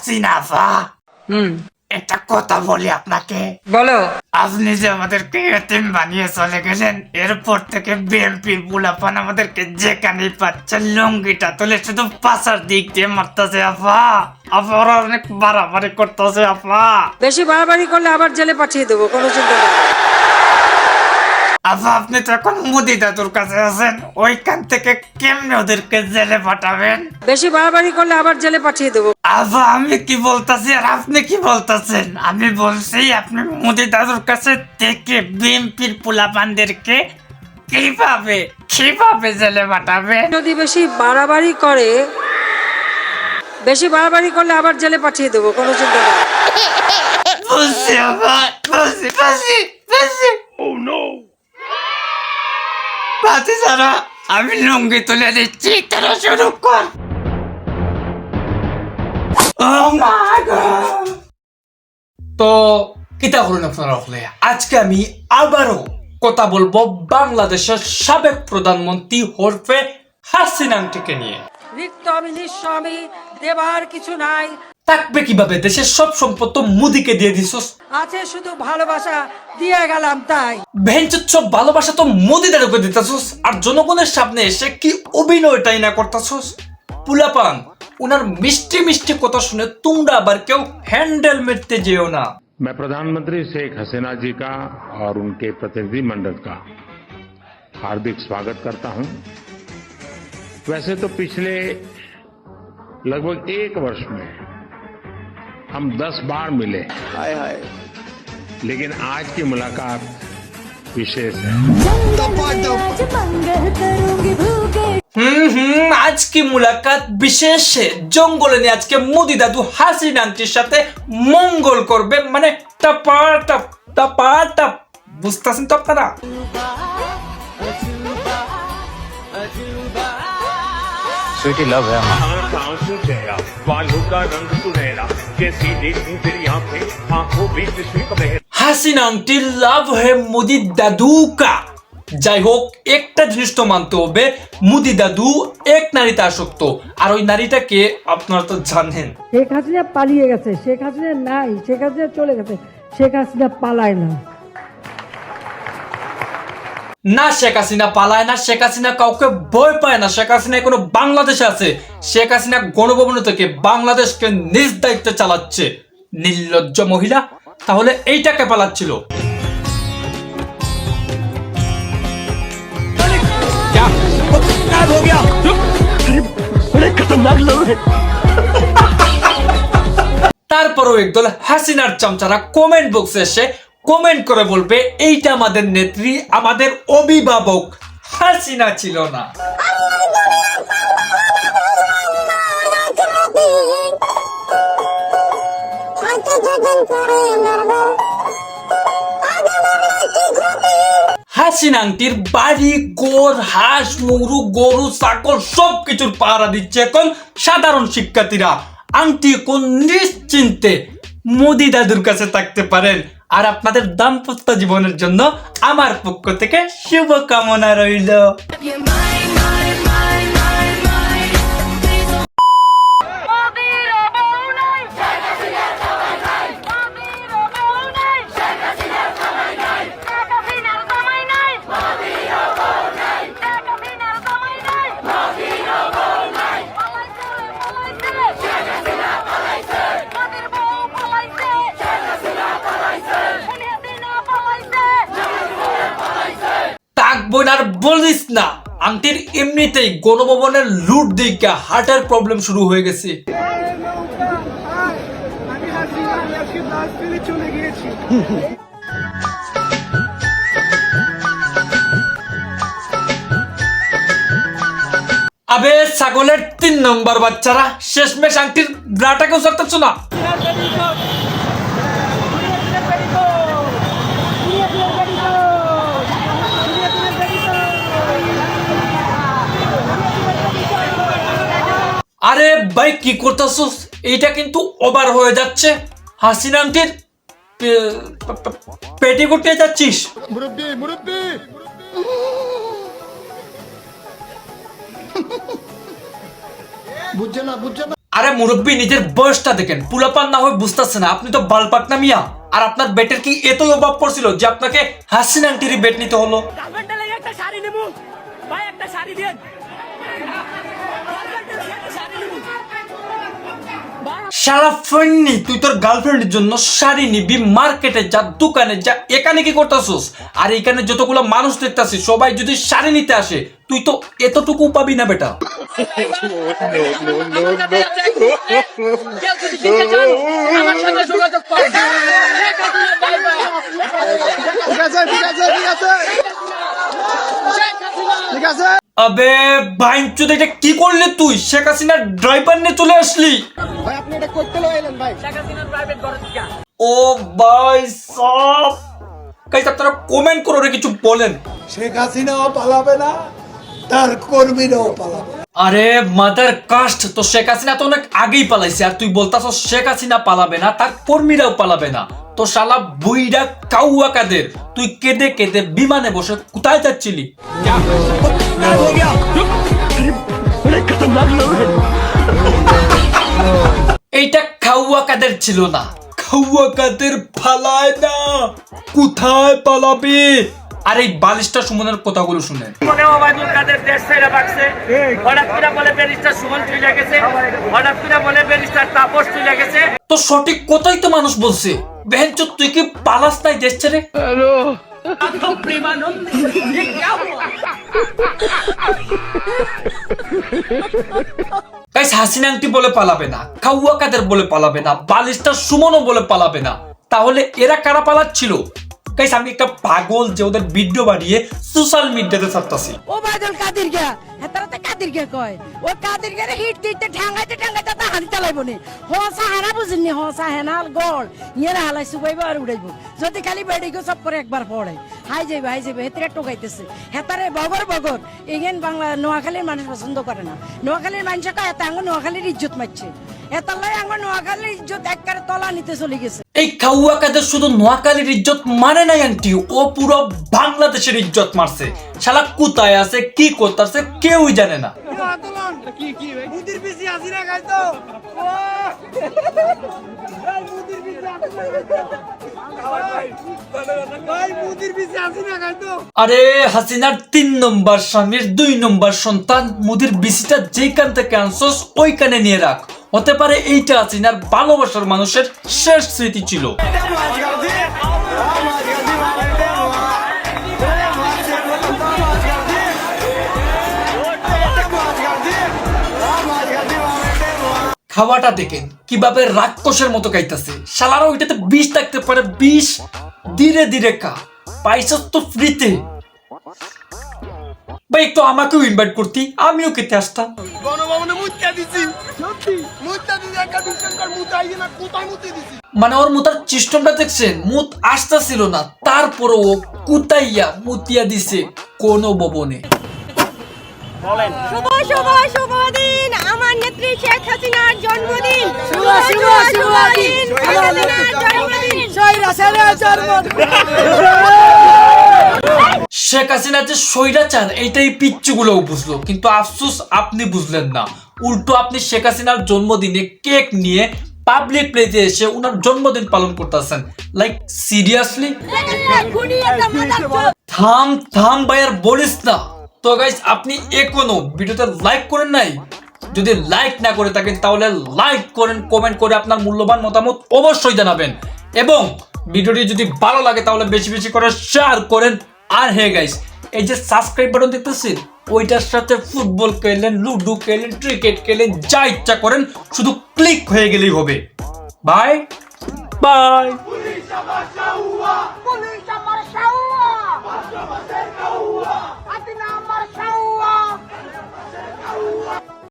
হাসিনা আপা, একটা কথা বলি আপনাকে। বলো। আপনি যে আমাদেরকে এতিম বানিয়ে চলে গেলেন, এরপর থেকে বিএনপির বুলাপান আমাদেরকে যেখানে পাচ্ছে লুঙ্গিটা তুলে শুধু পাশার দিক দিয়ে মারতেছে আপা। আবার অনেক বাড়াবাড়ি করতেছে আপা। বেশি বাড়াবাড়ি করলে আবার জেলে পাঠিয়ে দেবো, কোনো চিন্তা নেই। আপা আপনি তো এখন মোদি দাদুর কাছে আছেন, ওইখান থেকে কেমনে ওদেরকে জেলে পাঠাবেন? বেশি বাড়াবাড়ি করলে আবার জেলে পাঠিয়ে দেবো। আবা আমি কি বলতাছি আর আপনি কি বলতাছেন? আমি বলছি আপনি মোদি দাদুর কাছে থেকে বিএনপির পোলাপানদেরকে কিভাবে জেলে পাঠাবেন? যদি বেশি বাড়াবাড়ি করলে আবার জেলে পাঠিয়ে দেবো, কোনো চিন্তা নেই। বুঝছি আপা, বুঝছি। বাতি সারা আমি লুঙ্গি তুলে দিচ্ছি, তারা শুরু কর। Oh my God! তো কিতা করুন আপনারা হলে আজকে আমি আবারও কথা বলবো বাংলাদেশের সাবেক প্রধানমন্ত্রী হরফে হাসিনা আন্টিকে নিয়ে। রিক্ত আমি নিঃস্ব, আমি দেবার কিছু নাই। থাকবে কিভাবে? দেশের সব সম্পদ তো মোদিকে দিয়ে দিছস। আছে শুধু ভালোবাসা, দিয়ে গেলাম তাই। ভেঞ্চুর সব ভালোবাসা তো মোদি দাদুকে দিতেছস, আর জনগণের সামনে এসে কি অভিনয়টাই না করতেছস। পুলাপান উনার মিষ্টি মিষ্টি কথা শুনে তোমরা আবার কেউ হ্যান্ডেল মেরতে যেও না। मैं प्रधानमंत्री शेख हसीना जी का और उनके प्रतिनिधिमंडल का हार्दिक स्वागत करता हूं। वैसे तो पिछले लगभग 1 वर्ष में हम 10 बार मिले, लेकिन आज की मुलाकात विशेष है। आज की मुलाकात विशेष है। जंगले ने आज के मोदी दादू हासिना आंटीर साथे मंगल करबे, माने टपाटप बुझताছেন তো আপনারা? स्वीटी लव है हमारा। आंसू चेहरा, बालों का रंग सुनहरा, जैसी देखूं तेरी आंखें, आंखों बीच विश्व बहरा। হাসিনা আন্টির লাভ হে মোদি দাদু কা। যাই হোক, একটা জিনিস তো মানতে হবে, মোদি দাদু এক নারীতে আসক্ত, আর ওই নারীটাকে আপনারা তো জানেন। শেখ হাসিনা পালিয়ে গেছে, শেখ হাসিনা নাই, শেখ হাসিনা চলে গেছে, শেখ হাসিনা পালায় না। না শেখ হাসিনা পালায় না, শেখ হাসিনা কাউকে ভয় পায় না, শেখ হাসিনা এখনো বাংলাদেশে আছে। শেখ হাসিনা গণভবনে থেকে বাংলাদেশকে নিজ দায়িত্বে চালাচ্ছে। নির্লজ্জ মহিলা, তাহলে এইটাকে পালাচ্ছিল। তারপরও একদল হাসিনার চামচারা কমেন্ট বক্সে এসে কমেন্ট করে বলবে এইটা আমাদের নেত্রী, আমাদের অভিভাবক হাসিনা ছিল না। হাসিনা আন্টির বাড়ি ঘর, হাঁস মুরু গরু ছাগল সবকিছুর পাহারা দিচ্ছে এখন সাধারণ শিক্ষার্থীরা। আন্টি কোন নিশ্চিন্তে মোদি দাদুর কাছে থাকতে পারেন। আর আপনাদের দাম্পত্য জীবনের জন্য আমার পক্ষ থেকে শুভকামনা রইল। আর বলিস না, আন্টির এমনিতেই গণভবনের লুট দিকে হার্টের প্রবলেম শুরু হয়ে গেছে। আবে ছাগলের 3 নম্বর বাচ্চারা, শেষমেশ আন্টির ব্রাটাকেও সরতেছ না। আরে ভাই কি করতেছস? এইটা কিন্তু ওভার হয়ে যাচ্ছে। হাসিনা আন্টির পেটে গুটিয়ে যাচ্ছিস। আরে মুরব্বী নিজের বয়সটা দেখেন, পুলাপান না হয়ে বুঝতেছে না, আপনি তো বালপাক না মিয়া। আর আপনার বেটের কি এতই অভাব পড়ছিল যে আপনাকে হাসিনা আন্টির বেট নিতে হলো? একটা শাড়ি নেবো ভাই, একটা শাড়ি দেন। সারা ফন্নি তুই তোর গার্লফ্রেন্ডের জন্য শাড়ি নিবি, মার্কেটে যা, দোকানে যা, এখানে কি করতেছিস? আর এখানে যতগুলো মানুষ দেখতেছিস সবাই যদি শাড়ি নিতে আসে, তুই তো এতটুকু পাবি না বেটা। আবে বাইঞ্চুদ, এটা কি করলি তুই? শেখ হাসিনার ড্রাইভার নিয়ে চলে আসলি? ও ভাই সব গাইস, আপনারা কমেন্ট করে রে কিছু বলেন। শেখ হাসিনাও পালাবে না, তার কর্মীরাও পালাবে না। আরে মাদার কাস্ট, তো শেখ হাসিনা তো অনেক আগেই পালাইছে, আর তুই বলতাছস শেখ হাসিনা পালাবে না, তার কর্মীরাও পালাবে না। তো শালা বুইড়া কাউয়া কাদের, তুই কেঁদে কেঁদে বিমানে বসে কোথায় যাচ্ছিলি? এইটা খাওয়া কাদের ছিল না, খাওয়া কাদের পালায় না, কোথায় পালাবে? আর এই বালিশটা সুমনের কথাগুলো শুনেন। মনে ওবায়দুল কাদের দেশ ছেড়ে ভাগছে, হঠাৎ করে বলে ব্যারিস্টার সুমন চলে গেছে, হঠাৎ করে বলে ব্যারিস্টার তাপস চলে গেছে। তো সঠিক কথাই তো মানুষ বলছে, বেহেনচো তুই কি পালাস নাই দেশ ছেড়ে? গাইস, হাসিনা আন্টি বলে পালাবে না, খাওয়া কাদের বলে পালাবে না, বালিশটা সুমনও বলে পালাবে না, তাহলে এরা কারা পালাচ্ছিল? গাইস, আমি একটা পাগল যে ওদের ভিডিও বানিয়ে সোশ্যাল মিডিয়াতে ছাড়তাছি। ও বাদল কাদের গা হেতারা তো কাদের গা কয়, ও কাদের গা হিট দিতে ঠাঙ্গাইতে ঠাঙ্গাইতে তা হাতি চালাইব নি। হোসা হানা বুঝিনি, হোসা হেনাল গড় ইয়েরা হালাই সুবাইব আর উড়াইব। যদি খালি বেড়ে গো সব করে একবার পড়ে হাই যাইবে হেতরে টোকাইতেছে। হেতারে বগর বগর এগেন বাংলা নোয়াখালীর মানুষ পছন্দ করে না। নোয়াখালীর মানুষ কয় এত আঙ্গ নোয়াখালীর ইজ্জত মারছে, এতালাই আঙ্গ নোয়াখালীর ইজ্জত একবারে তলা নিতে চলে গেছে। এই খাওয়া কাদের শুধু নোয়াখালীর ইজ্জত মানে নাই আন্টি, ও পুরো বাংলাদেশের ইজ্জত মারছে। শালা কোথায় আছে, কি করতেছে কেউই জানে না। আরে হাসিনার 3 নম্বর স্বামীর 2 নম্বর সন্তান মুদির বিসিটা যেখান থেকে আনছস ওইখানে নিয়ে রাখ। হতে পারে এইটা হাসিনার ভালোবাসার মানুষের শেষ স্মৃতি ছিল। খাওয়াটা দেখেন কিভাবে রাক্ষসের মতো খাইতেছে। শালারা ওইটাতে বিষ থাকতে পারে, বিষ ধীরে ধীরে খা, পাইছস তো ফ্রিতে। ভাই একটু আমাকেও ইনভাইট করতি, আমিও খেতে আসতাম। মানে ওর মুতার সিস্টেমটা দেখছেন, মুত আসতেছিল না, তারপরে ও কুতাইয়া মুতিয়া দিছে কোন ভবনে। শুভ দিন, আমার নেত্রী শেখ হাসিনার জন্মদিন। শেখ হাসিনা যে স্বৈরাচার এইটাই পিচ্চুগুলো বুঝলো, কিন্তু আফসোস আপনি বুঝলেন না। উল্টো আপনি শেখ হাসিনার জন্মদিনে কেক নিয়ে পাবলিক প্লেসে এসে উনার জন্মদিন পালন করতেছেন। Like seriously? থাম ভাই, আর বলিস না। তো গাইস, আপনি এখনো ভিডিওতে লাইক করেন নাই? যদি লাইক না করে থাকেন তাহলে লাইক করেন, কমেন্ট করে আপনার মূল্যবান মতামত অবশ্যই জানাবেন, এবং ভিডিওটি যদি ভালো লাগে তাহলে বেশি বেশি করে শেয়ার করেন। আর হে গাইস, এই যে সাবস্ক্রাইব বাটন দেখতেছেন, ওইটার সাথে ফুটবল খেলেন, লুডো খেলেন, ক্রিকেট খেলেন, যা ইচ্ছা করেন, শুধু ক্লিক হয়ে গেলেই হবে। Bye bye.